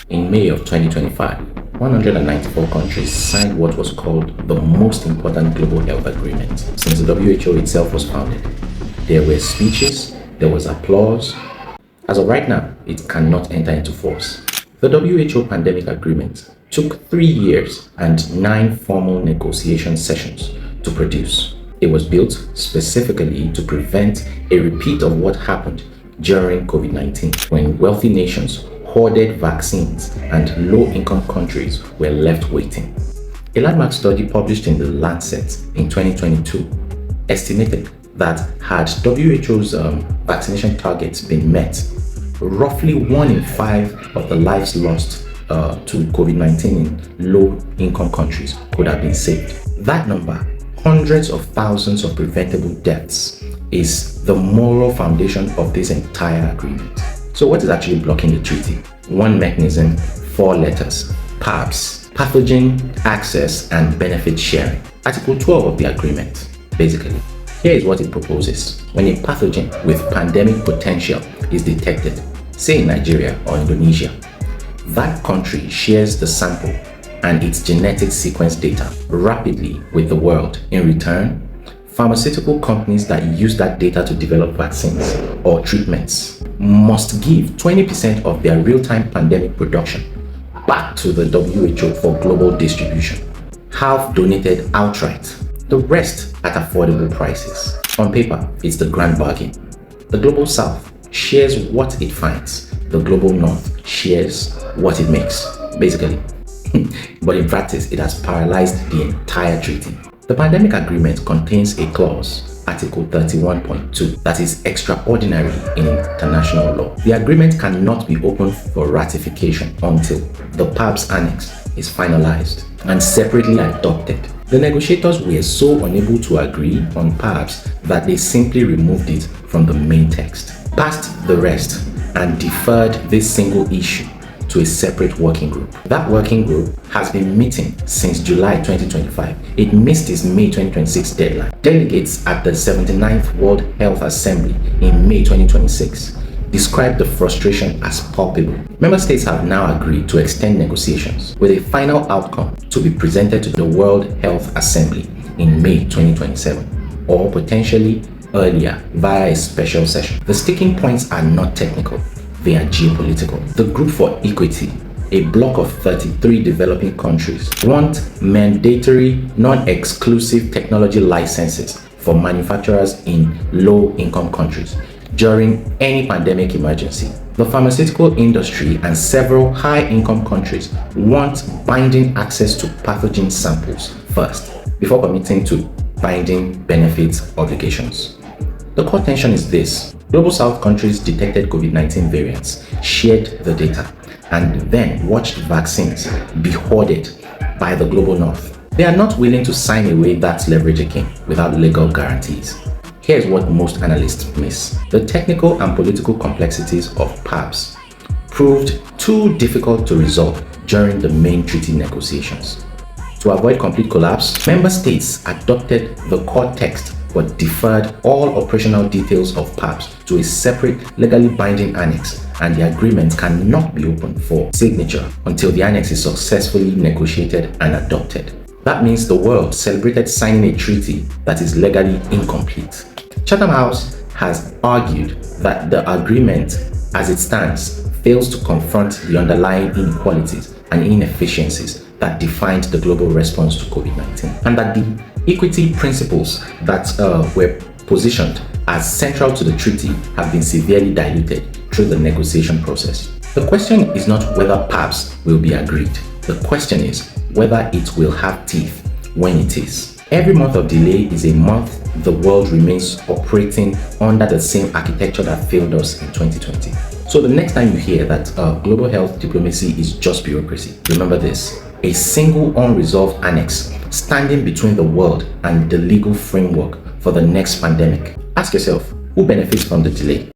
In May of 2025, 194 countries signed what was called the most important global health agreement since the WHO itself was founded. There were speeches, there was applause. As of right now, it cannot enter into force. The WHO Pandemic Agreement took 3 years and 9 formal negotiation sessions to produce. It was built specifically to prevent a repeat of what happened during COVID-19, when wealthy nations hoarded vaccines and low-income countries were left waiting. A landmark study published in the Lancet in 2022 estimated that had WHO's vaccination targets been met, roughly 1 in 5 of the lives lost to COVID-19 in low-income countries could have been saved. That number, hundreds of thousands of preventable deaths, is the moral foundation of this entire agreement. So what is actually blocking the treaty? One mechanism, 4 letters, PABS, Pathogen Access and Benefit Sharing. Article 12 of the agreement, basically. Here is what it proposes. When a pathogen with pandemic potential is detected, say in Nigeria or Indonesia, that country shares the sample and its genetic sequence data rapidly with the world. In return, pharmaceutical companies that use that data to develop vaccines or treatments must give 20% of their real-time pandemic production back to the WHO for global distribution, half donated outright, the rest at affordable prices. On paper, it's the grand bargain. The Global South shares what it finds. The Global North shares what it makes, basically. But in practice, it has paralyzed the entire treaty. The pandemic agreement contains a clause, Article 31.2, that is extraordinary in international law. The agreement cannot be opened for ratification until the PABS Annex is finalized and separately adopted. The negotiators were so unable to agree on PABS that they simply removed it from the main text, passed the rest, and deferred this single issue to a separate working group. That working group has been meeting since July 2025. It missed its May 2026 deadline. Delegates at the 79th World Health Assembly in May 2026 described the frustration as palpable. Member states have now agreed to extend negotiations with a final outcome to be presented to the World Health Assembly in May 2027, or potentially earlier via a special session. The sticking points are not technical. They are geopolitical. The Group for Equity, a bloc of 33 developing countries, want mandatory, non-exclusive technology licenses for manufacturers in low-income countries during any pandemic emergency. The pharmaceutical industry and several high-income countries want binding access to pathogen samples first, before committing to binding benefits obligations. The core tension is this. Global South countries detected COVID-19 variants, shared the data, and then watched vaccines be hoarded by the Global North. They are not willing to sign away that leverage again without legal guarantees. Here's what most analysts miss. The technical and political complexities of PABS proved too difficult to resolve during the main treaty negotiations. To avoid complete collapse, member states adopted the core text but deferred all operational details of PABS to a separate legally binding annex, and the agreement cannot be opened for signature until the annex is successfully negotiated and adopted. That means the world celebrated signing a treaty that is legally incomplete. Chatham House has argued that the agreement, as it stands, fails to confront the underlying inequalities and inefficiencies that defined the global response to COVID-19, and that the equity principles that were positioned as central to the treaty have been severely diluted through the negotiation process. The question is not whether PABS will be agreed. The question is whether it will have teeth when it is. Every month of delay is a month the world remains operating under the same architecture that failed us in 2020. So the next time you hear that global health diplomacy is just bureaucracy, remember this: a single unresolved annex standing between the world and the legal framework for the next pandemic. Ask yourself, who benefits from the delay?